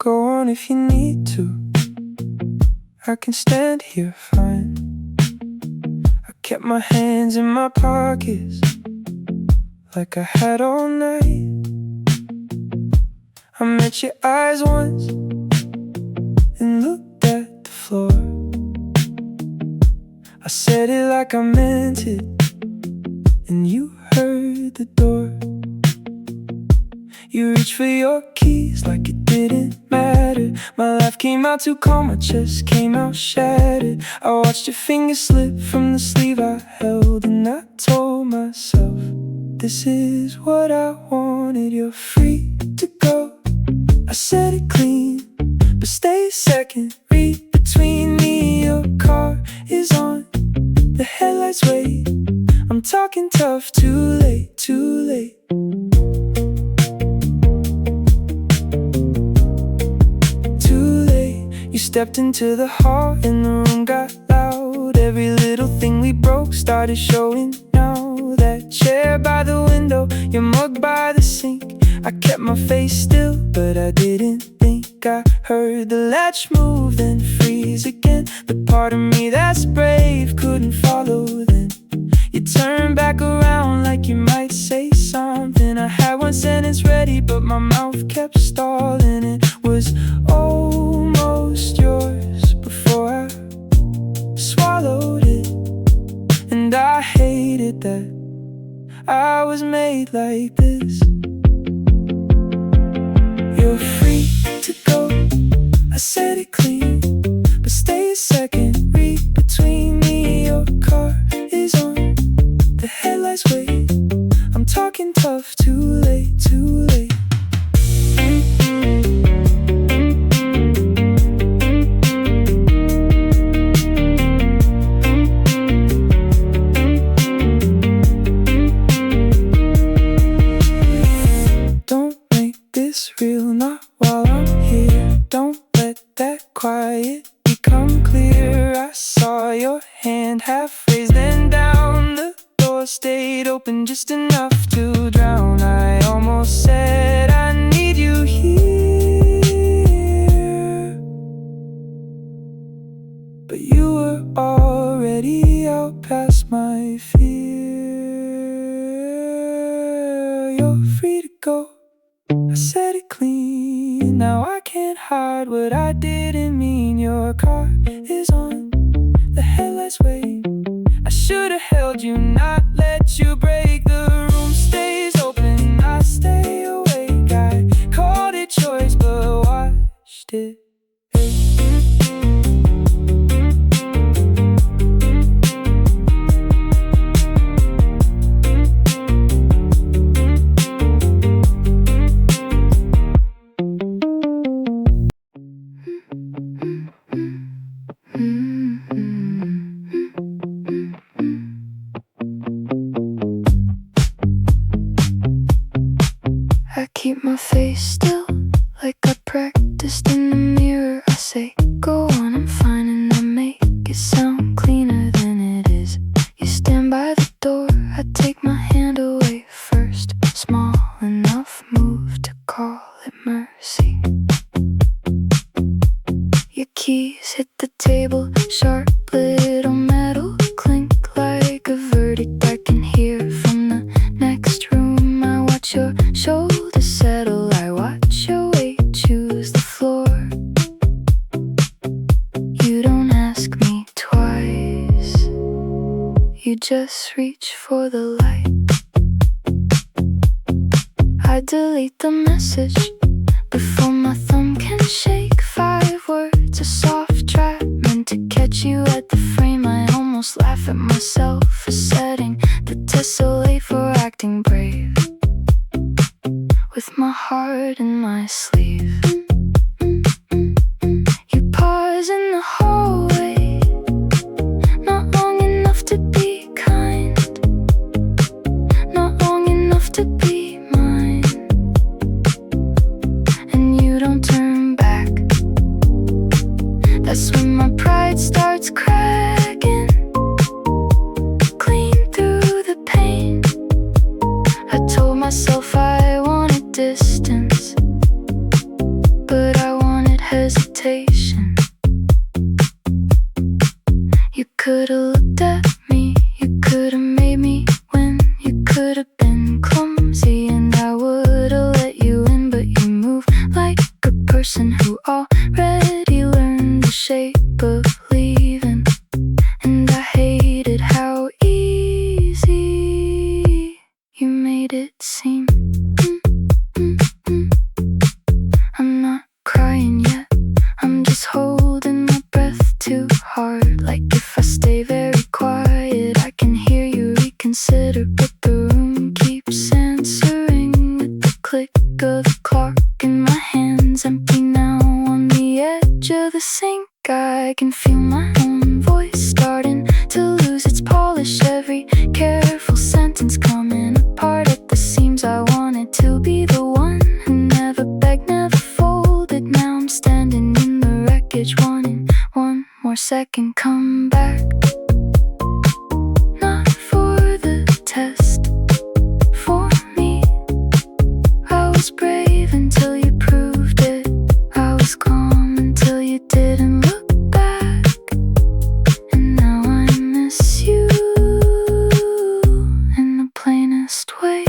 Go on if you need to. I can stand here fine. I kept my hands in my pockets like I had all night. I met your eyes once and looked at the floor. I said it like I meant it, and you heard the door. You reached for your keys like it didn't matter. My life came out too calm, my chest came out shattered. I watched your fingers slip from the sleeve I held, and I told myself, this is what I wanted. You're free to go, I said it clean, but stay a second. Read between me, your car is on, the headlights wait. I'm talking tough, too late, too late. You stepped into the hall and the room got loud. Every little thing we broke started showing now. That chair by the window, your mug by the sink. I kept my face still, but I didn't think. I heard the latch move, then freeze again. The part of me that's brave couldn't follow then. You turned back around like you might say something. I had one sentence ready, but my mouth kept stalling. It was almost yours before I swallowed it. And I hated that I was made like this. You're free to go, I said it clean, but stay a second. Read between me, your car is on, the headlights wait. I'm talking tough, too late, too late. Don't make this real, not while I'm here. Don't let that quiet become clear. I saw your hand half raised and down. The door stayed open just enough to drown. I almost said I need you here, but you were already out past my fear. You're free to go, I said it clean. Now I can't hide what I didn't mean. Your car is on, the headlights wait. I should've held you, not let you break. The room stays open, I stay awake. I called it choice, but watched it. I keep my face still, like I practiced in the mirror. I say, go on, I'm fine, and I make it sound cleaner than it is. You stand by the door, I take my hand away first. Small enough move to call it mercy. Your keys hit the table, sharp little metal clink like a verdict I can hear from the next room. I watch your shoulders settle, I watch your weight choose the floor. You don't ask me twice, you just reach for the light. I delete the message before my thumb can shake. 5 words, a soft trap meant to catch you at the frame. I almost laugh at myself for setting the test so late, for acting brave with my heart in my sleeve. You pause in the hallway, not long enough to be kind, not long enough to be mine. And you don't turn back, that's when my pride starts cracking. Clean through the pain, I told myself I wanted distance, but I wanted hesitation. You could've looked at me, you could've made me win. You could've been clumsy and I would've let you in. But you move like a person who already learned the shape of leaving. And I hated how easy you made it seem. I'm not crying yet, I'm just holding my breath too hard. Like if I stay very quiet, I can hear you reconsider. But the room keeps answering with the click of the clock. And my hands empty now on the edge of the sink. I can feel my own voice starting to lose its polish. Every careful sentence coming apart at the seams. I wanted to be the one who never begged, never folded. Now I'm standing in the wreckage, wanting one more second. Come back, not for the test, for me. I was brave until you proved it. I was calm until you didn't look back. And now I miss you in the plainest way.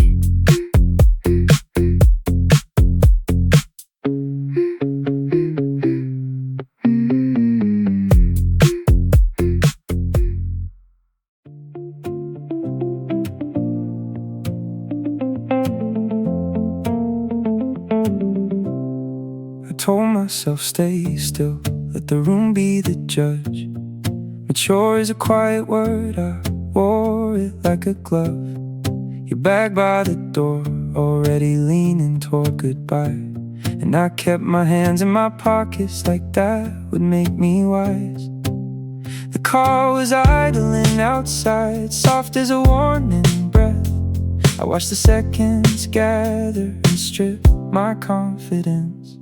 I told myself stay still, let the room be the judge. Mature is a quiet word, I wore it like a glove. Your bag by the door, already leaning toward goodbye. And I kept my hands in my pockets like that would make me wise. The car was idling outside, soft as a warning breath. I watched the seconds gather and strip my confidence.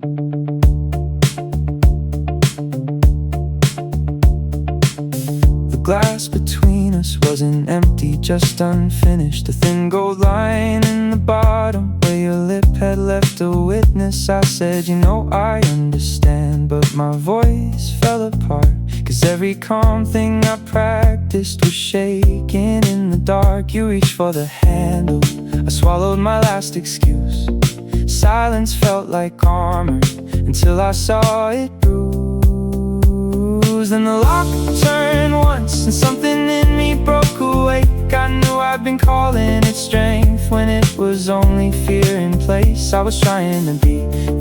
The glass between us wasn't empty, just unfinished. A thin gold line in the bottom where your lip had left a witness. I said, you know I understand, but my voice fell apart. 'Cause every calm thing I practiced was shaking in the dark. You reached for the handle, I swallowed my last excuse. Silence felt like armor until I saw it bruised. And the lock turned once and something in me broke awake. I knew I'd been calling it strength when it was only fear in place. I was trying to be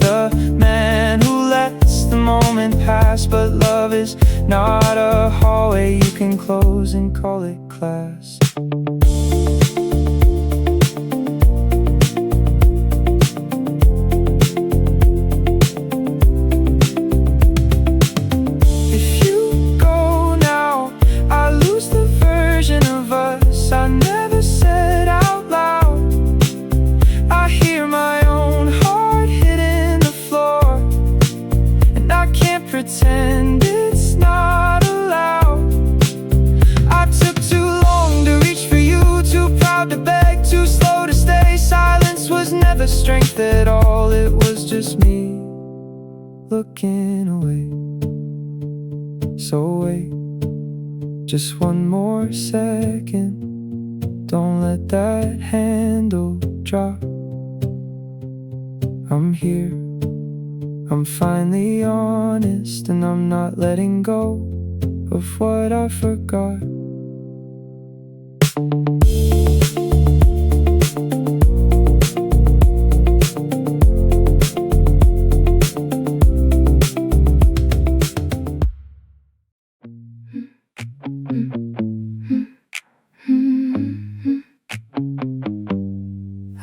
the man who lets the moment pass. But love is not a hallway you can close and call it class. I never said out loud. I hear my own heart hitting the floor, and I can't pretend it's not allowed. I took too long to reach for you, too proud to beg, too slow to stay. Silence was never strength at all, it was just me looking away. So wait, just one more second. Don't let that handle drop. I'm here, I'm finally honest, and I'm not letting go of what I forgot.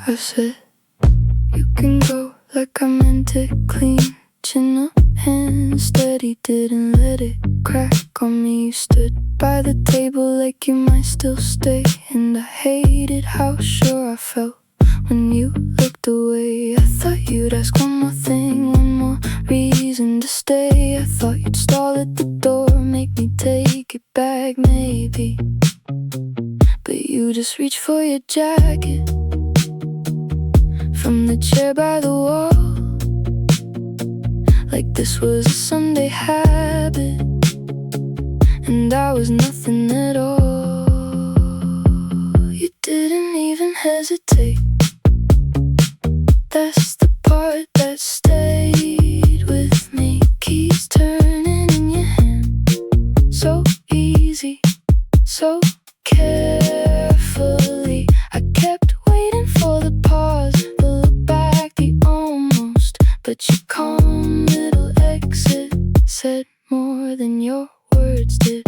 I said, you can go like I meant it clean. Chin up and steady, didn't let it crack on me. You stood by the table like you might still stay. And I hated how sure I felt when you looked away. I thought you'd ask one more thing, one more reason to stay. I thought you'd stall at the door, make me take it back maybe. But you just reached for your jacket from the chair by the wall, like this was a Sunday habit, and I was nothing at all. You didn't even hesitate. That's the part that stayed with me. Keys turning in your hand, so easy, so carefully. I kept waiting for the pause, the look back, the almost. But your calm little exit said more than your words did.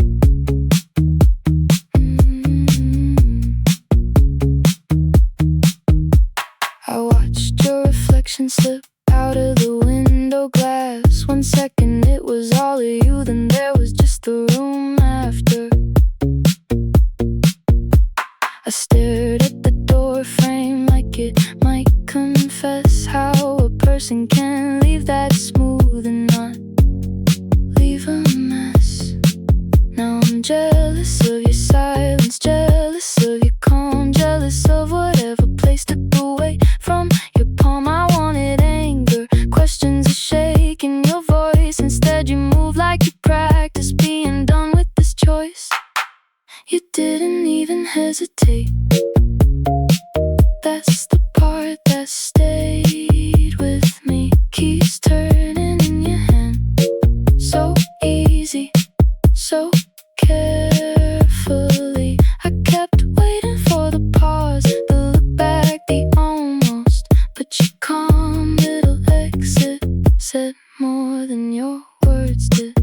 I watched your reflection slip out of the window glass. 1 second it was all of you, then there was just the room after. I stared at the door frame like it might confess how a person can leave that smooth and not leave a mess. Now I'm jealous of your silence, jealous of your calm, jealous of whatever place took away from your palm. I wanted anger, questions a shake in your voice. Instead you move like you practice being done with this choice. You didn't even hesitate. That's the part that stayed with me. Keys turning in your hand, so easy, so carefully. I kept waiting for the pause, the look back, the almost. But your calm little exit said more than your words did.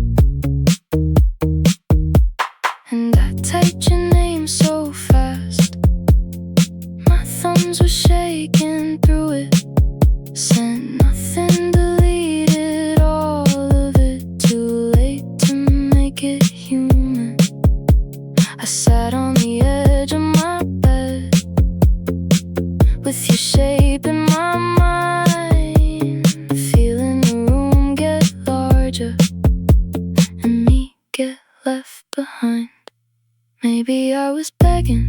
And I typed your name so fast, my thumbs were shaking through it. Sent nothing, deleted all of it. Too late to make it human. I sat on the edge of my bed, with your shape in my mind, feeling the room get larger and me get left behind. Maybe I was begging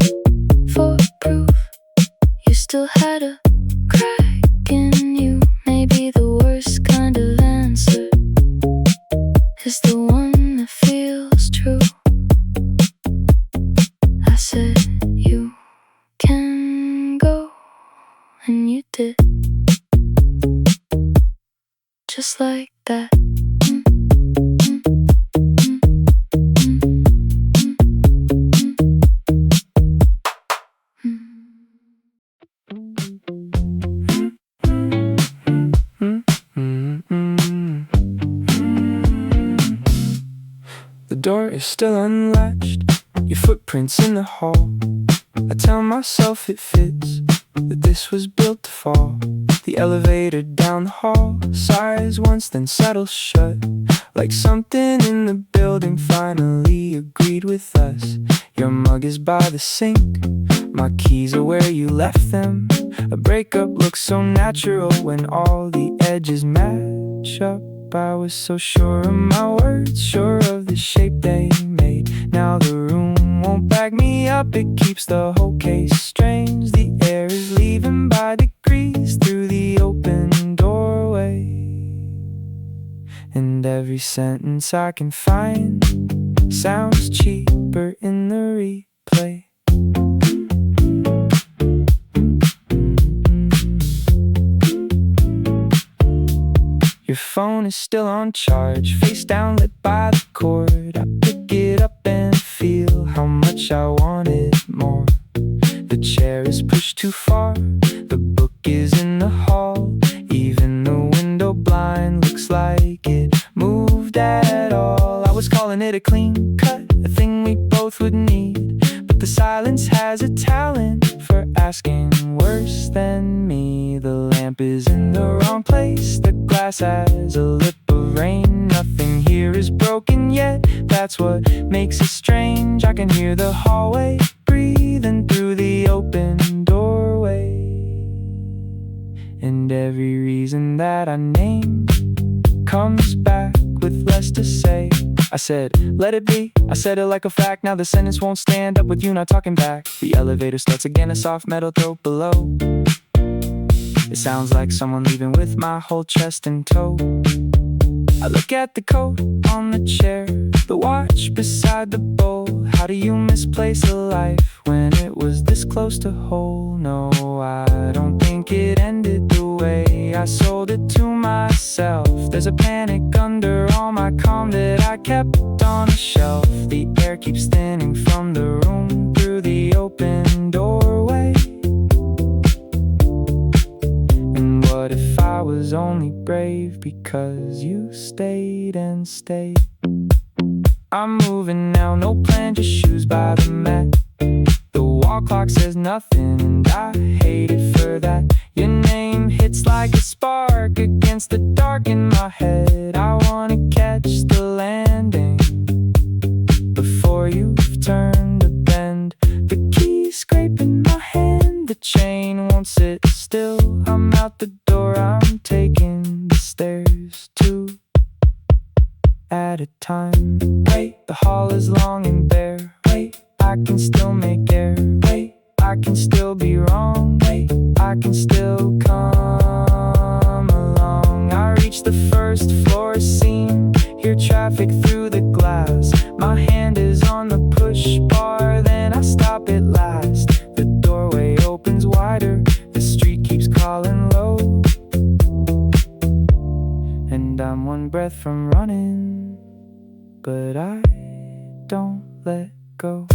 for proof you still had a crack in you. Maybe the worst kind of answer is the one that feels true. I said you can go, and you did, just like that. The door is still unlatched, your footprints in the hall. I tell myself it fits, that this was built to fall. The elevator down the hall sighs once, then settles shut, like something in the building finally agreed with us. Your mug is by the sink, my keys are where you left them. A breakup looks so natural when all the edges match up. I was so sure of my words, sure of the shape they made. Now the room won't back me up, it keeps the whole case strange. The air is leaving by degrees through the open doorway, and every sentence I can find sounds cheaper in the replay. Your phone is still on charge, face down, lit by the cord. I pick it up and feel how much I want it more. The chair is pushed too far, the book is in the hall. Even the window blind looks like it moved at all. I was calling it a clean cut, a thing we both would need, but the silence has a talent for asking worse than me. The lamp is in the wrong place, the glass has a lip of rain. Nothing here is broken yet, that's what makes it strange. I can hear the hallway breathing through the open doorway, and every reason that I named comes back with less to say. I said, let it be, I said it like a fact. Now the sentence won't stand up with you not talking back. The elevator starts again, a soft metal throat below. It sounds like someone leaving with my whole chest in tow. I look at the coat on the chair, the watch beside the bowl. How do you misplace a life when it was this close to whole? No, I don't think it ended the way I sold it to myself. There's a panic under all my calm that I kept on a shelf. The air keeps thinning from the room through the open doorway. And what if I was only brave because you stayed and stayed? I'm moving now, no plan, just shoes by the mat. The wall clock says nothing, and I hate it for that. Your name hits like a spark against the dark in my head. I wanna catch the landing before you've turned a bend. The key scraping my hand, the chain won't sit still. I'm out the door, I'm taking the stairs two at a time. Wait, the hall is long and bare. Wait, I can still make air. Wait, I can still be wrong. Wait, I can still come along. I reach the first floor scene, hear traffic through the glass. My hand is on the push bar, then I stop at last. The doorway opens wider, the street keeps calling low, and I'm one breath from running, but I don't let go.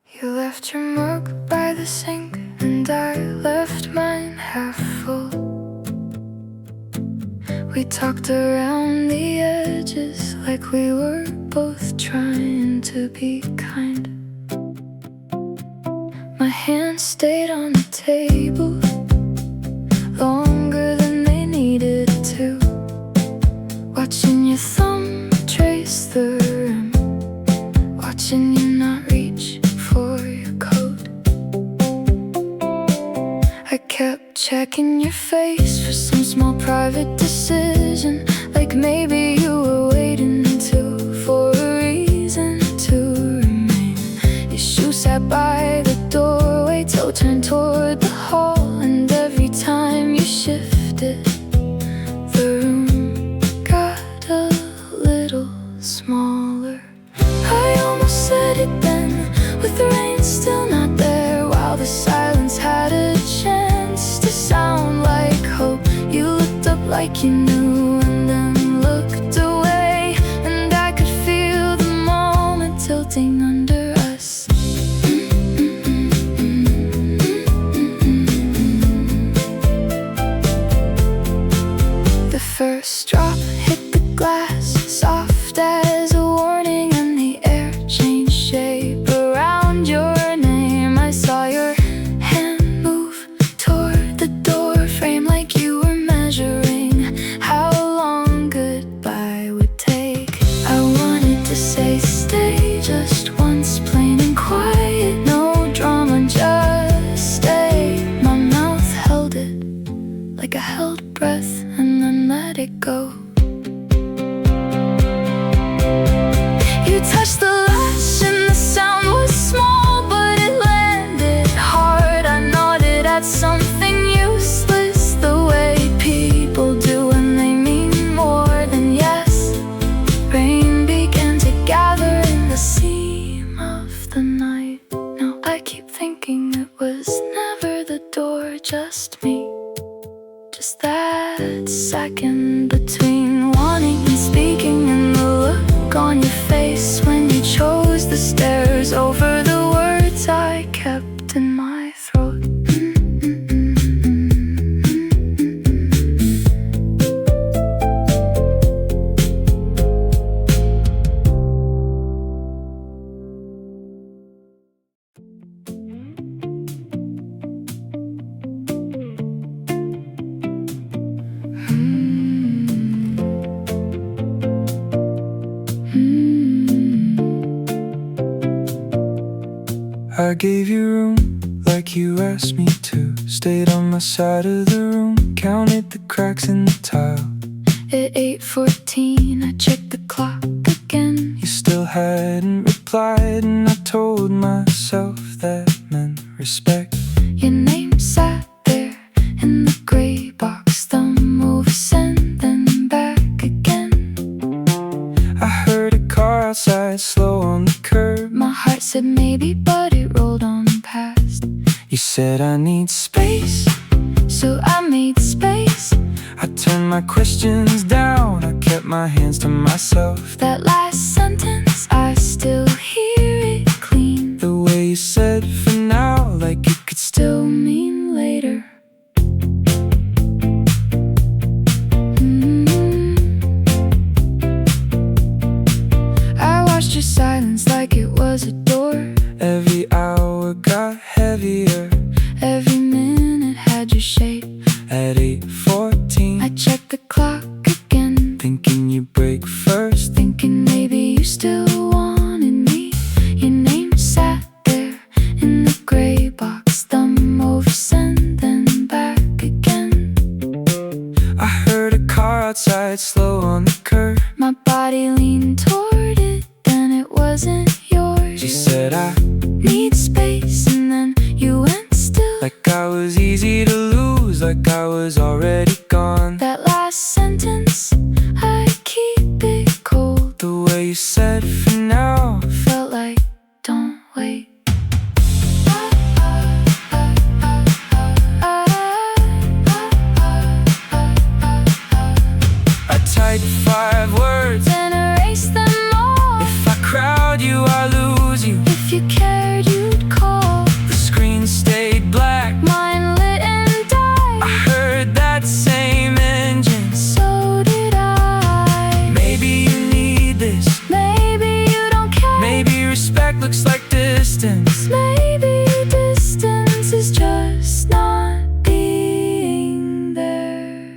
You left your mug by the sink, and I left mine half full. We talked around the edges like we were both trying to be kind. My hands stayed on the table longer than they needed to, watching your thumb trace the rim, watching you not reach for your coat. I kept checking your face for some small private decision, like maybe you were waiting for a reason to remain. Your shoe sat by the doorway, toe turned toward the hall, and every time you shifted, the room got a little smaller. I almost said it then, with the rain still not there, while the silence had a chance to sound like hope. You looked up like you knew, and then looked away, and I could feel the moment tilting under us. The first drop hit the glass, soft as a warning, and the air changed shape around your name. I saw your hand move toward the door frame, like you were measuring how long goodbye would take. I wanted to say stay just once, plain and quiet, no drama, just stay. My mouth held it like I held breath, and then let it go. You touched the latch and the sound was small, but it landed hard. I nodded at something useless, the way people do when they mean more than yes. Rain began to gather in the seam of the night. Now I keep thinking it was never the door, just me. Just that second between wanting and speaking, and the look on your face when you chose the stairs over the words I kept in my throat. I gave you room like you asked me to, stayed on my side of the room, counted the cracks in the tile. At 8:14 I checked the clock again. You still hadn't replaced replied, and I told myself that meant respect. Your name sat there in the gray box, thumb over send, then back again. I heard a car outside, slow on the curb. My heart said maybe, but it rolled on past. You said I need space, so I made space. I turned my questions down, I kept my hands to myself. That last sentence, I still hear it clean. The way you said for now, like it could Still mean later. I watched your silence like it was a door. Every hour got heavier. Every minute had your shape. At 8:14, I checked the clock again, thinking you break first. thinking maybe you still wanted me. Your name sat there in the gray box, thumb over send, then back again. I heard a car outside, slow on the curb. My body leaned toward it, then it wasn't yours. She said I Need space, and then you went still. like I was easy to lose, like I was already gone. That last sentence, I keep it cold. The way you said for now, Felt like, don't wait. I typed 5 words. Then erase them all. If I crowd you, I lose you. If you cared, you'd call. The screen stayed black. Mine lit and I died. heard that same engine. So did I. Maybe you need this. Maybe you don't care. Maybe respect looks like distance. Maybe distance is just not being there.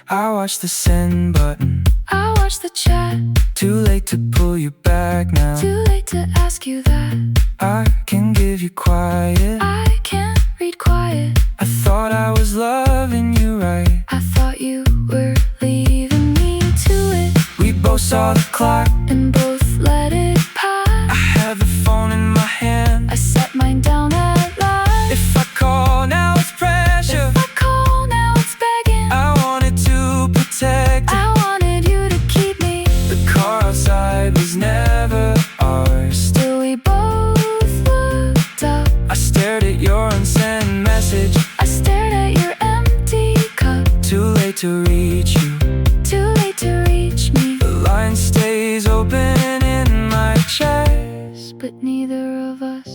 I watched the send button. I watched the chat. Too late to pull you back now. Too late to ask you that. I can give you quiet. I can't read quiet. I thought I was loving you right. I thought you were leaving me to it, We both saw the clock. and both let it I pass. had the phone in my hand. I set mine down at last. If I call now, it's pressure. If I call now, it's begging. I wanted to protect it. I wanted you to keep me. The car outside was never ours. Still we both looked up. I stared at your unsent message. I stared at your empty cup. Too late to reach you. Too late to reach me. The line stays open in my chest, But neither of us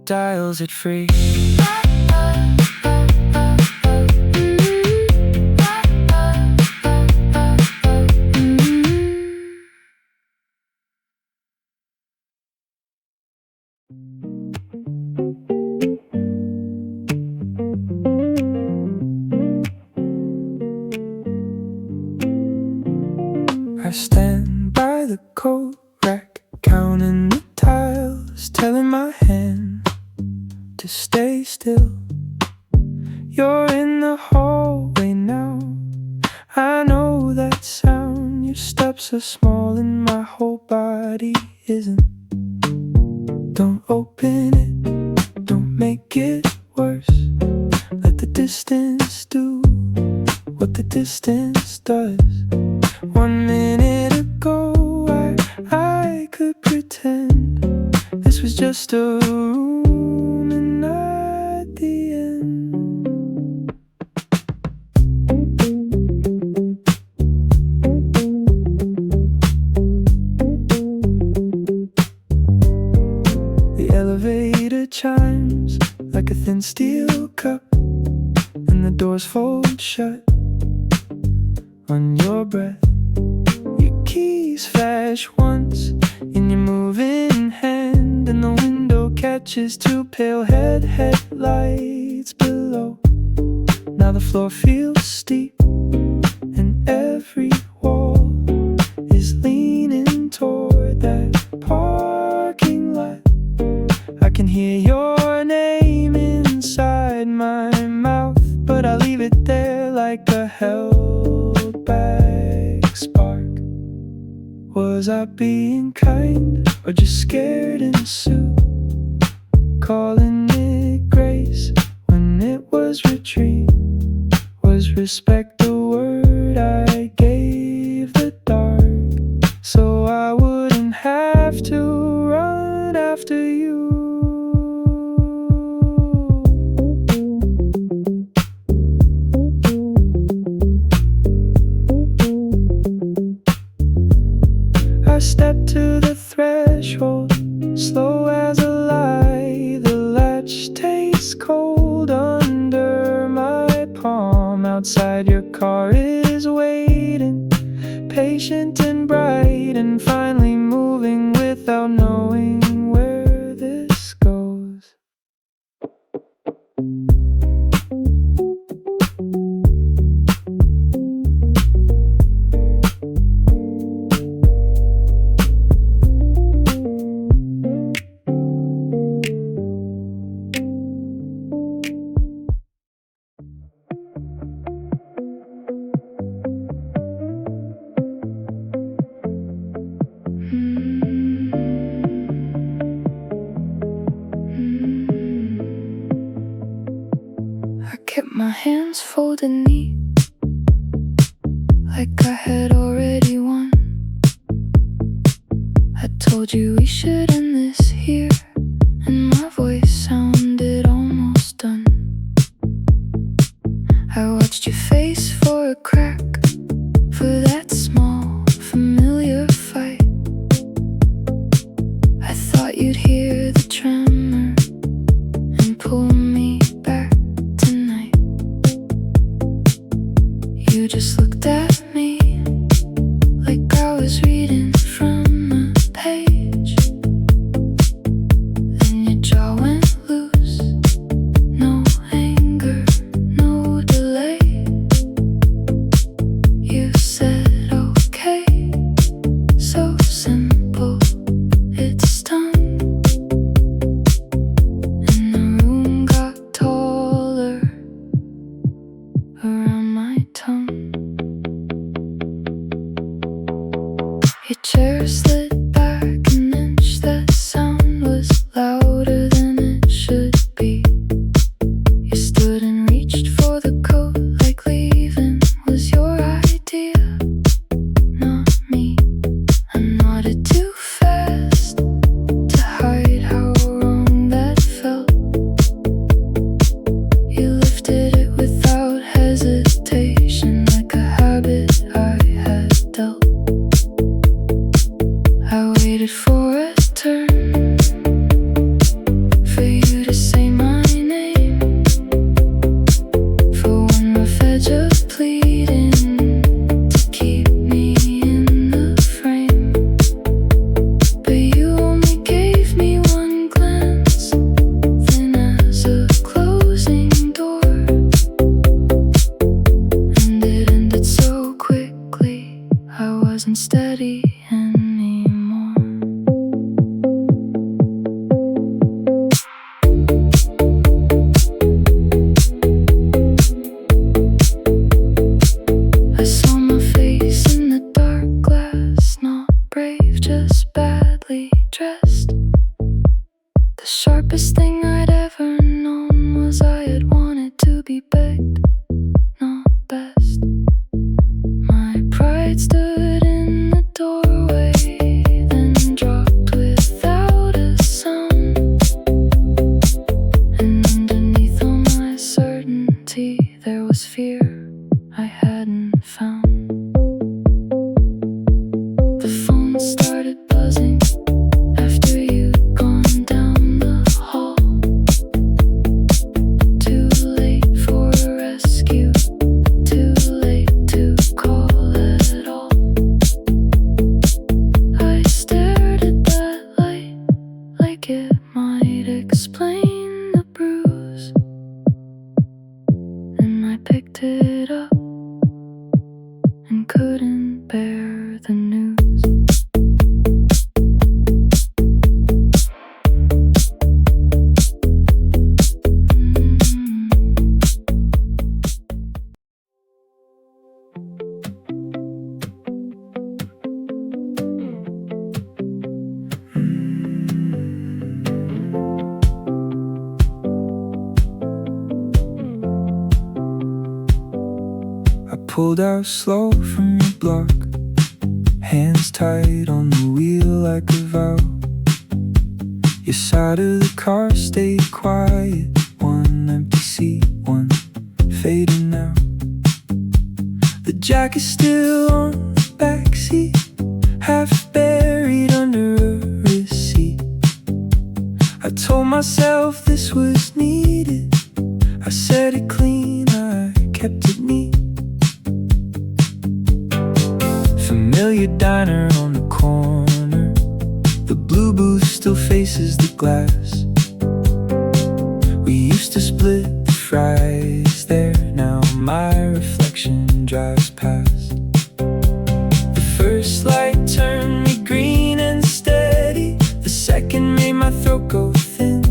dials it free. I stand by the coat rack, counting the tiles, telling my hand to stay still. You're in the hallway now. I know that sound. Your steps are small and my whole body isn't. Don't open it, don't make it worse. Let the distance do what the distance does. 1 minute ago I could pretend this was just a room and not the end. The elevator chimes like a thin steel cup, and the doors fold shut on your breath. Your keys flash once in your moving hand, and the window catches two pale headlights below. Now the floor feels steep, and every wall is leaning toward that parking lot. I can hear your name inside my mouth, but I leave it there like a held back spark. Was I being kind, or just scared in a suit, calling it grace when it was retreat. Was respect the word I gave the dark, so I wouldn't have to run after you. I stepped to the threshold, slow as a lie. The latch tastes cold under my palm. Outside your car is waiting, patient and bright, and finally moving without knowing where this goes. I kept my hands folded neat, like I had already won. I told you we should end this here, and my voice sounded almost done. I watched your face for a crack, for that small, familiar fight. I thought you'd hear the tremor and pull me back tonight. You just looked at me like I was reading from a page. Then your jaw went loose, no anger, no delay. You said okay, so simple, it's done. And the room got taller around my tongue. Your chair slid back an inch, that sound was louder than it should be. You stood and reached for the coat like leaving was your idea, not me. I nodded too fast to hide how wrong that felt. You lifted it without hesitation, like a habit I had dealt. I waited for a turn, for you to say my name, for one rough edge of pleading to keep me in the frame. But you only gave me one glance, thin as a closing door, and it ended so quickly, I wasn't steady anymore. I saw my face in the dark glass, not brave, just badly dressed. The sharpest thing I'd ever known was I had wanted to be begged, not best. My pride stood in the doorway, then dropped without a sound. And underneath all my certainty, there was fear I hadn't found. The phone started buzzing after you'd gone down the hall. Too late for a rescue, too late to call at all. pulled out slow from your block, hands tight on the wheel like a vow. Your side of the car stayed quiet, one empty seat, one fading now. The jacket's still on the backseat, half buried under a receipt. I told myself this was needed, I said it clean, I kept it neat. Familiar diner on the corner, the blue booth still faces the glass. We used to split the fries there, now my reflection drives past. The first light turned me green and steady, the second made my throat go thin.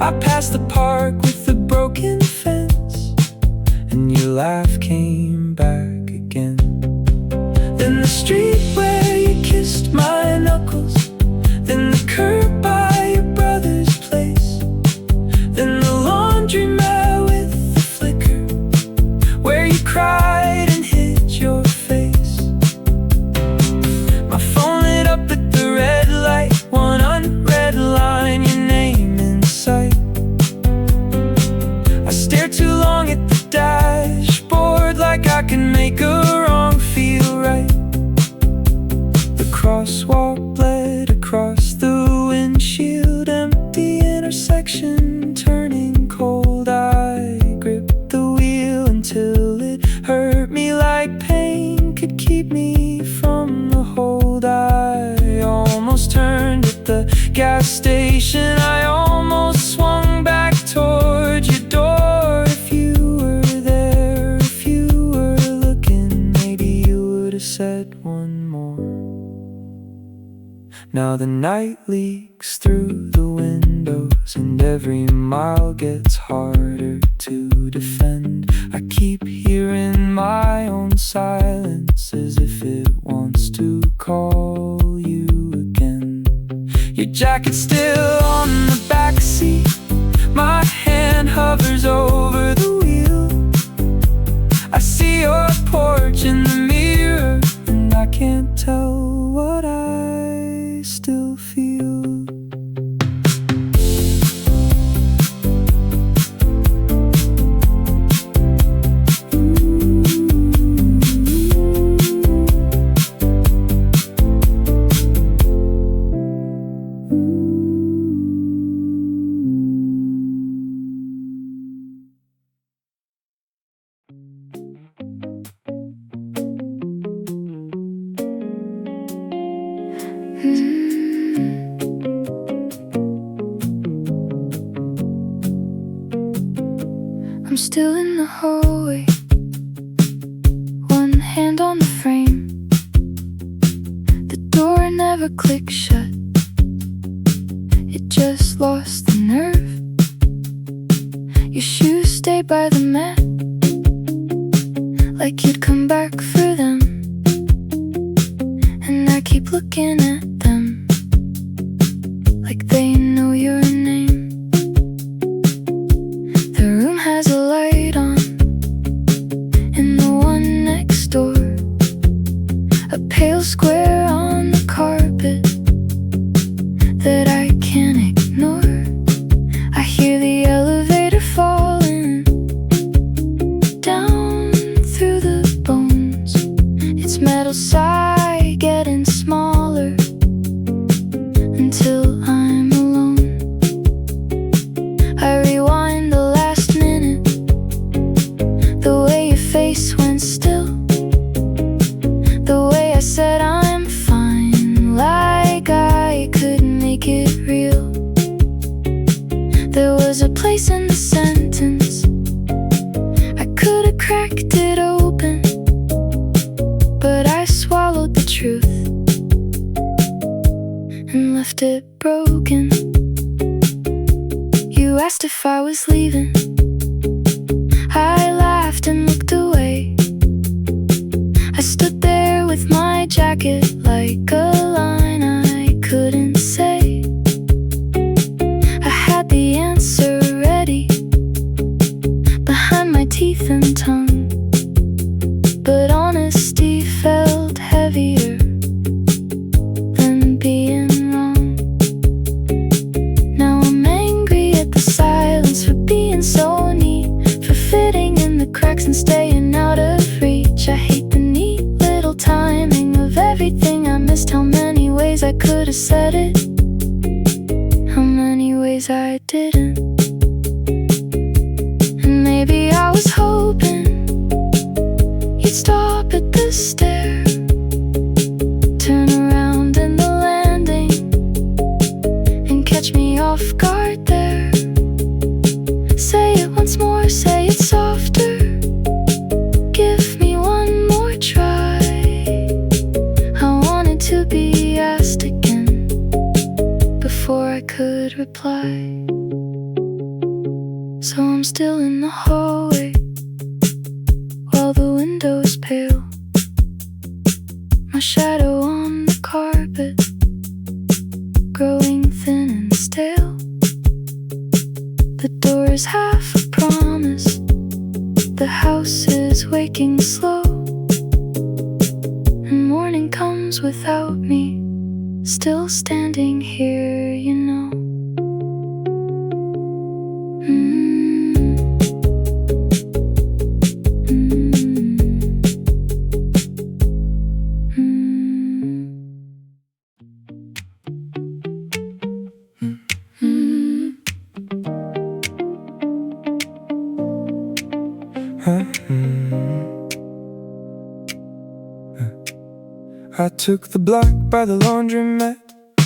I passed the park with the broken fence, and your laugh came back again. Then the street where you kissed my knuckles, then the curb by your brother's place, then the laundromat with the flicker where you cried and hid your face. My phone lit up at the red light, one unread line, your name in sight. I stared too long at the dashboard, like I can make a wrong feel right. The crosswalk bled across the windshield, empty intersection turning cold. I gripped the wheel until it hurt me like pain could keep me from the hold. I almost turned at the gas station, I almost swung back toward your door. If you were there, if you were looking, maybe you would have said one more. Now the night leaks through the windows, and every mile gets harder to defend. I keep hearing my own silence as if it wants to call you again. Your jacket's still on the backseat, my hand hovers over the wheel. I see your porch in the mirror, and I can't tell what I still feel. I'm still in the hallway, one hand on the frame. The door never clicked shut, it just lost the nerve. Your shoes stay by the mat, like you'd come back for them. And I keep looking at them, like they know your name. The room has a light on, and the one next door, a pale square on the carpet that I can't ignore. I hear the elevator falling down through the bones. Its metal side getting smaller until I'm alone. I rewind the last minute, the way your face went still, the way I said I'm fine, like I couldn't make it real. There was a place in the sentence, I could have cracked it open, but I swallowed the truth and left it broken. You asked if I was leaving, I laughed and looked away. I stood there with my jacket like a line I couldn't say. I had the answer ready behind my teeth and tongue. it, how many ways I didn't. And maybe I was hoping you'd stop at the stair, turn around in the landing, and catch me off guard there. Say it once more, say it softer, give me one more try. I wanted to be asked again before I could reply. So I'm still in the hallway while the window's pale, my shadow on the carpet growing thin and stale. The door is half a promise, the house is waking slow, and morning comes without me, still standing here, you know. I took the block by the laundromat,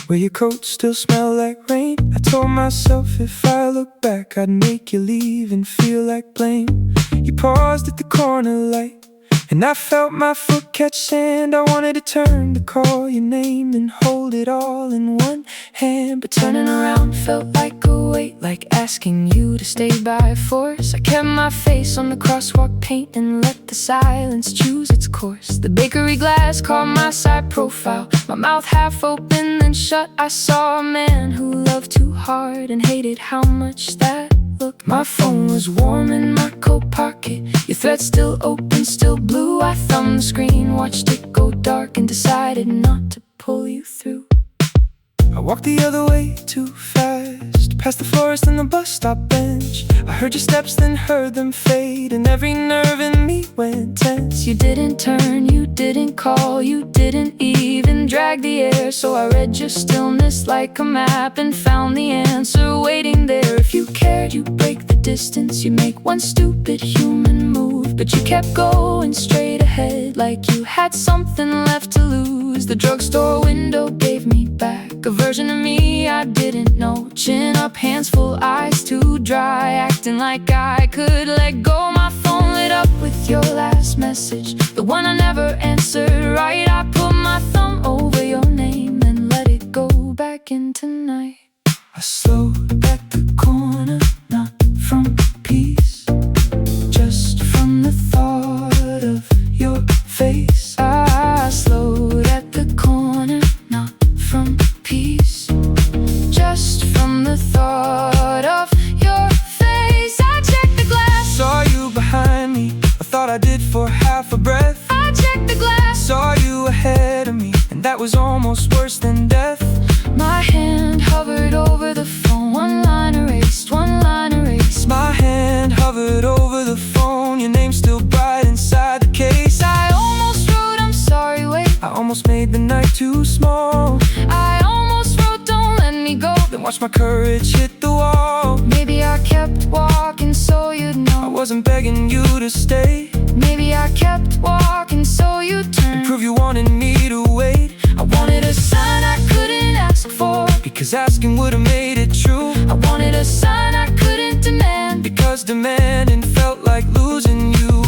where your coats still smell like rain. I told myself if I look back, I'd make you leave and feel like blame. You paused at the corner light, and I felt my foot catch sand. I wanted to turn to call your name and hold it all in one hand, but turning around felt like a weight, like asking you to stay by force. I kept my face on the crosswalk paint and let the silence choose its course. The bakery glass caught my side profile, my mouth half open then shut. I saw a man who loved too hard and hated how much that looked. My phone was warm in my coat pocket, your thread still open, still blue. I thumbed the screen, watched it go dark, and decided not to pull you through. I walked the other way too fast, past the florist and the bus stop bench. I heard your steps, then heard them fade, and every nerve in me went tense. You didn't turn, you didn't call, you didn't even drag the air. So I read your stillness like a map and found the answer waiting there. If you cared, you'd break the distance, you make one stupid human move, but you kept going straight ahead like you had something left to lose. The drugstore window gave me back a version of me I didn't know. Chin up, hands full, eyes too dry, acting like I could let go. My phone lit up with your last message, the one I never answered right. I put my thumb over your name and let it go back into night. I slowed at the corner, not from peace, just from the thought of your face. I slowed at the corner, not from peace, just from the thought of your face. I checked the glass, saw you behind me, I thought I did for half a breath. I checked the glass, saw you ahead of me, and that was almost worse than death. My hand hovered over the phone, one line erased, one line erased. My hand hovered over the phone, your name still bright inside the case. I almost wrote I'm sorry, wait, I almost made the night too small. I almost wrote don't let me go, then watched my courage hit the wall. Maybe I kept walking so you'd know I wasn't begging you to stay. Maybe I kept walking so you'd turn and prove you wanted me to wait. I wanted a sign I couldn't ask for, because asking would've made it true. I wanted a sign I couldn't demand, because demanding felt like losing you.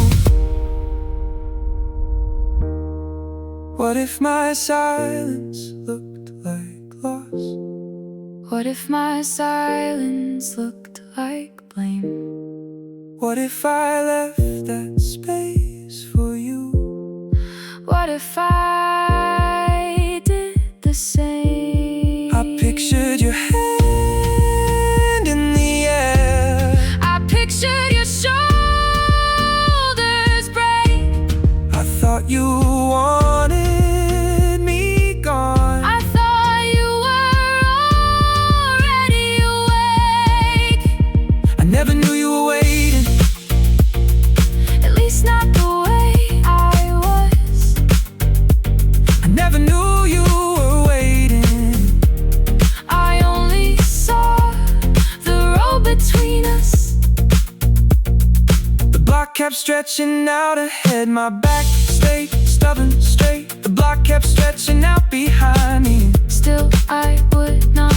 What if my silence looked like loss? What if my silence looked like blame? What if I left that space for you? What if I did the same? I pictured your hand in the air, I pictured your shoulders break. I thought you wanted me gone, I thought you were already awake. I never knew you were waiting, at least not the way I was. I never knew you were waiting, kept stretching out ahead. My back stayed stubborn straight. The block kept stretching out behind me. Still I would not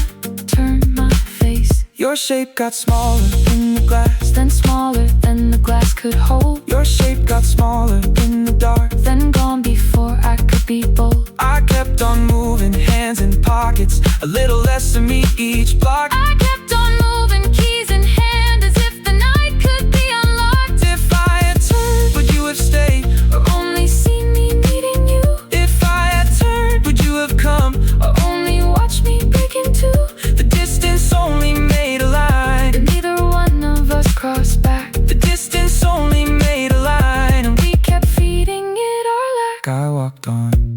turn my face. Your shape got smaller in the glass, Then smaller than the glass could hold. your shape got smaller in the dark. Then gone before I could be bold. I kept on moving, hands in pockets, a little less of me each block. I kept on moving, keys in hand, as if the night could be unlocked. If I had turned, would you have stayed? Or only seen me meeting you. If I had turned, would you have come? Or only watched me break in two. The distance only made a line. And neither one of us crossed back. The distance only made a line. We kept feeding it our lack. I walked on.